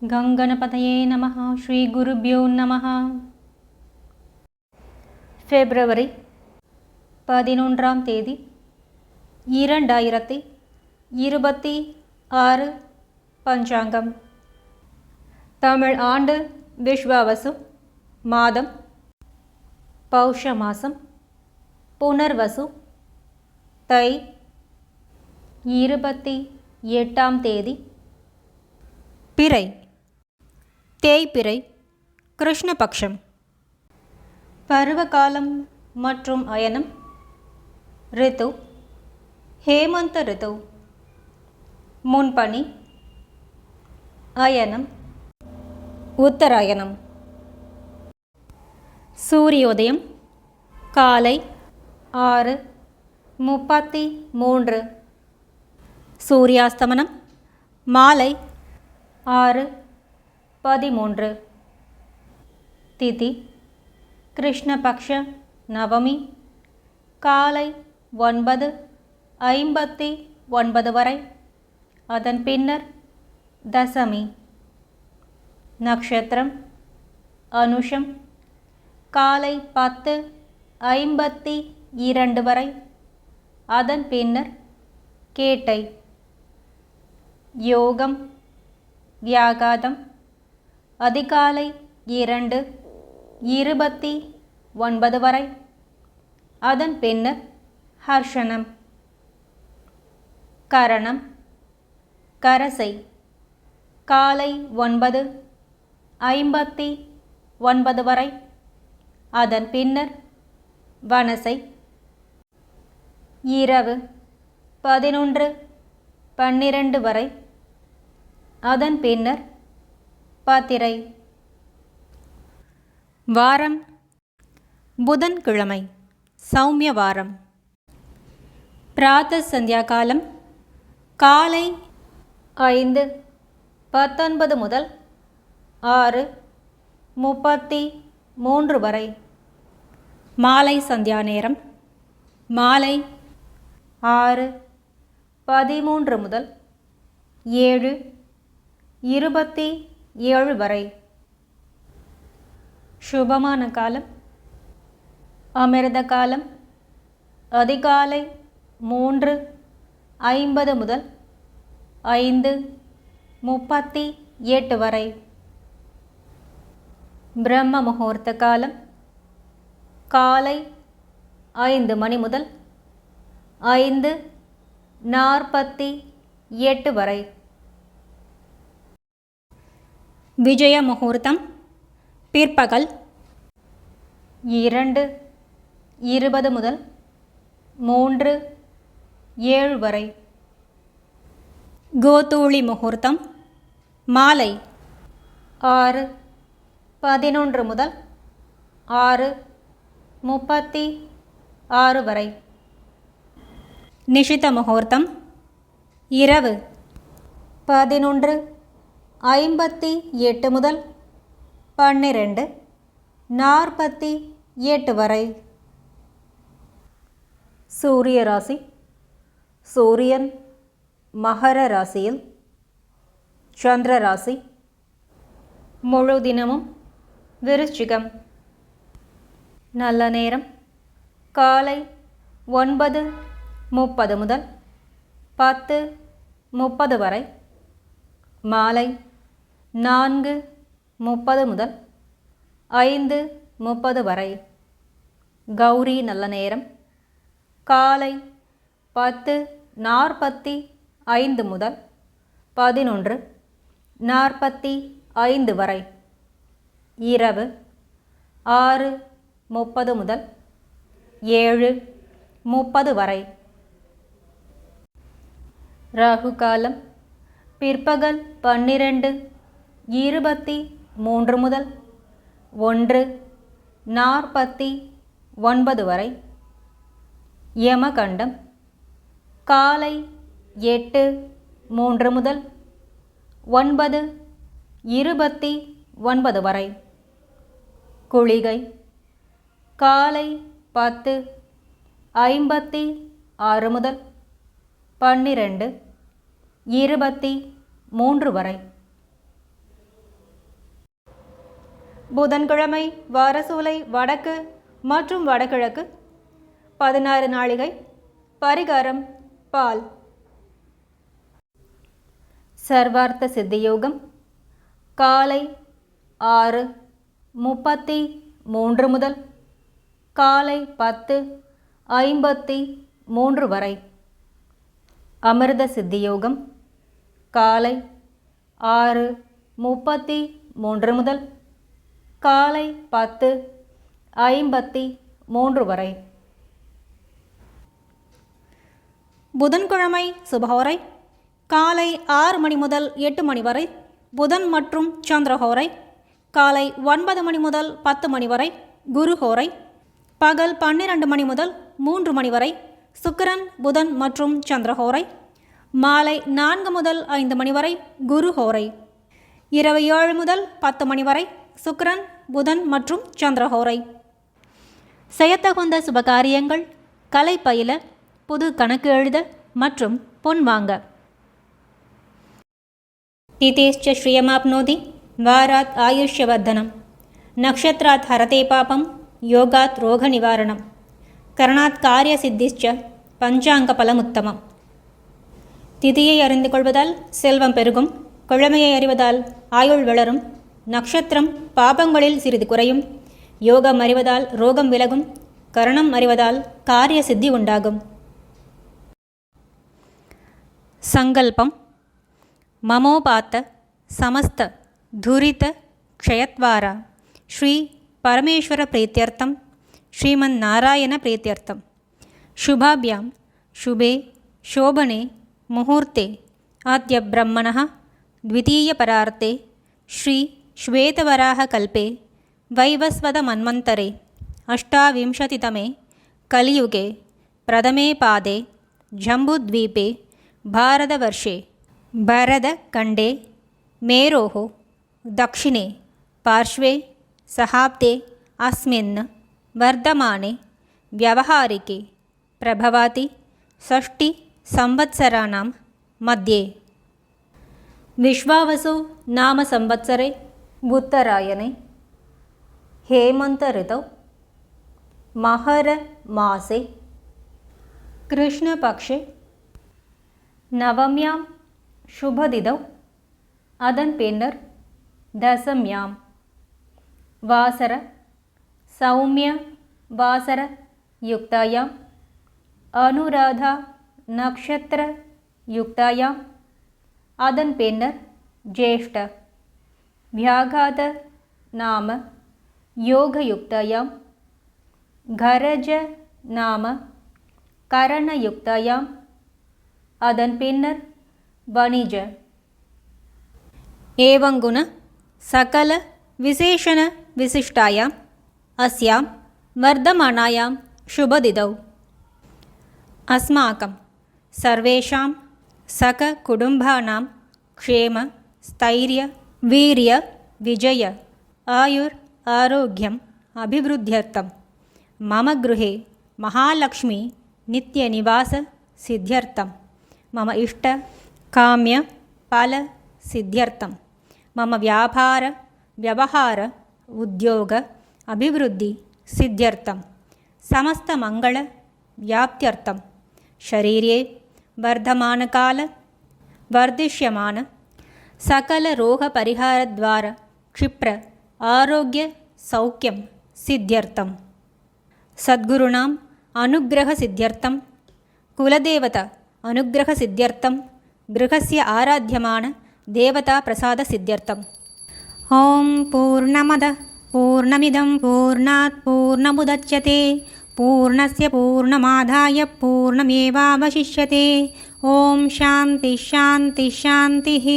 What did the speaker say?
கங்கணபதயே நமः. ஸ்ரீ குருப்யோ நமः. பிப்ரவரி 11ஆம் தேதி 2026 பஞ்சாங்கம். தமிழ் ஆண்டு விஸ்வாவசு, மாதம் பௌஷ மாசம், புனர்வசு, தை 28ஆம் தேதி, பிறை தேய்பிறை, கிருஷ்ணபக்ஷம். பருவகாலம் மற்றும் அயனம். ரித்து ஹேமந்த ரித்து. முன்பனி. அயனம் உத்தராயணம். சூரியோதயம் காலை 6:33. சூரியாஸ்தமனம் மாலை 6:13. திதி கிருஷ்ணபக்ஷ நவமி காலை 9:59 வரை. அதன் பின்னர் தசமி. நக்ஷத்திரம் அனுஷம் காலை 10:52 வரை. அதன் பின்னர் கேட்டை. யோகம் வியாகாதம் அதிகாலை 2:29 வரை. அதன் பின்னர் ஹர்ஷனம். கரணம் கரசை காலை 9:59 வரை. அதன் பின்னர் வனசை. இரவு 11:12 வரை. அதன் பின்னர் பாத்திரை. வாரம் புதன்கிழமை, சௌமிய வாரம். பிராத சந்தியா காலம் காலை 5:19 முதல் 6:33 வரை. மாலை சந்தியா நேரம் மாலை 6:13 முதல் 7:27 வரை. சுபமான காலம் அமிர்த காலம் அதிகாலை 3:50 முதல் 5:38 வரை. பிரம்ம முகூர்த்த காலம் காலை 5 மணி முதல் 5:48 வரை. விஜய முகூர்த்தம் பிற்பகல் 2:20 முதல் 3:07 வரை. கோதூளி முகூர்த்தம் மாலை 6:11 முதல் 6:36 வரை. நிஷித முகூர்த்தம் இரவு 11:58 முதல் 12:48 வரை. சூரிய ராசி. சூரியன் மகர ராசியில், சந்திர ராசி முழு தினமும் விருச்சிகம். நல்ல நேரம் காலை 9:30 முதல் 10:30 வரை. மாலை 4:30 முதல் 5:30 வரை. கௌரி நல்ல நேரம் காலை 10:45 முதல் 11:45 வரை. இரவு 6:30 முதல் 7:30 வரை. ராகு காலம் பிற்பகல் 12:23 முதல் 1:49 வரை. யமகண்டம் காலை 8:03 முதல் 9:29 வரை. குளிகை காலை 10:56 முதல் 12:23 வரை. புதன்கிழமை வாரசூலை வடக்கு மற்றும் வடகிழக்கு 16 நாழிகை. பரிகாரம் பால். சர்வார்த்த சித்தியோகம் காலை 6:33 முதல் காலை 10:53 வரை. அமிர்த சித்தியோகம் காலை 6:33 முதல் காலை 10:53 வரை. புதன்கிழமை சுபஹோரை காலை 6 மணி முதல் 8 மணி வரை. புதன் மற்றும் சந்திரஹோரை காலை 9 மணி முதல் 10 மணி வரை. குருஹோரை பகல் 12 மணி முதல் 3 மணி வரை. சுக்கிரன் புதன் மற்றும் சந்திரஹோரை மாலை 4 முதல் 5 மணி வரை. குருஹோரை இரவு 7 முதல் 10 மணி வரை. சுக்கிரன் புதன் மற்றும் சந்திரஹோரை. செய்யத்தகுந்த சுபகாரியங்கள் கலை பயில, புது கணக்கு எழுத மற்றும் பொன் வாங்க. திதேஷ்ச ஸ்ரீயமாப்னோதி வாராத் ஆயுஷ்யவர்தனம் நக்ஷத்ராத் ஹரதே பாபம் யோகாத் ரோக நிவாரணம் கரணாத் காரிய சித்திஷ்ச பஞ்சாங்க பலமுத்தமம். திதியை அறிந்து கொள்வதால் செல்வம் பெருகும். கிழமையை அறிவதால் ஆயுள் வளரும். நக்ஷத்திரம் பாபங்களில் சிறிது குறையும். யோகம் அறிவதால் ரோகம் விலகும். கரணம் அறிவதால் காரிய சித்தி உண்டாகும். சங்கல்பம் மமோபாத்த சமஸ்த துரித க்ஷயத்வாரா ஸ்ரீ பரமேஸ்வர பிரீத்யர்த்தம் ஸ்ரீமன் நாராயண பிரீத்யர்த்தம் சுபாபியாம் சுபே சோபனே முகூர்த்தே ஆத்ய பிரம்மணः த்விதீய பரார்த்தே ஸ்ரீ ஸ்வேதவராக கல்பே வைவஸ்வத மன்வந்தரே அஷ்டாவிंशतितमे कलियुगे प्रथमे पादे जम्बूद्वीपे भारतवर्षे भरतखण्डे मेरोः दक्षिणे पार्श्वे सहाब्दे अस्मिन् वर्धमाने व्यावहारिके प्रभवति 6 संवत्सराणां मध्ये. विश्वावसु नाम संवत्सरे उत्तरायणे हेमंत ऋतौ महर मासे कृष्णपक्षे नवम्यां शुभदिनौ अदन् पिन्नर् दशम्यां वासर सौम्य वासर युक्तायाम् अनुराधा नक्षत्र युक्तायाम् अदन् पिन्नर् ज्येष्ठ व्याघात नाम योगयुक्तायां घरज नाम करणयुक्तायाम् अदन् पिन्नर् वणिज. एवंगुण सकल विशेषण विशिष्टायाम् अस्यां वर्धमानायां शुभदिनौ अस्माकं सर्वेषां सककुटुम्बानां क्षेम स्थैर्य वीर्य विजय आयुर् आरोग्यम् अभिवृद्ध्यर्थं मम गृहे महालक्ष्मी नित्यनिवास सिद्ध्यर्थं मम इष्ट काम्य फल सिद्ध्यर्थं मम व्यापार व्यवहार उद्योग अभिवृद्धि सिद्ध्यर्थं समस्त मंगल व्याप्त्यर्थं शरीरे वर्धमानकाल वर्धिष्यमान सकल रोग परिहार द्वारा क्षिप्र आरोग्य सौख्यं सिद्ध्यर्थं सद्गुरूणाम् अनुग्रह सिद्ध्यर्थं कुलदेवता अनुग्रह सिद्ध्यर्थं गृहस्य आराध्यमान देवता प्रसाद सिद्ध्यर्थम्. ओम पूर्णमदः पूर्णमिदं पूर्णात् पूर्णमुदच्यते पूर्णस्य पूर्णमादाय पूर्णमेवावशिष्यते. ओम शांति शांति शांतिः.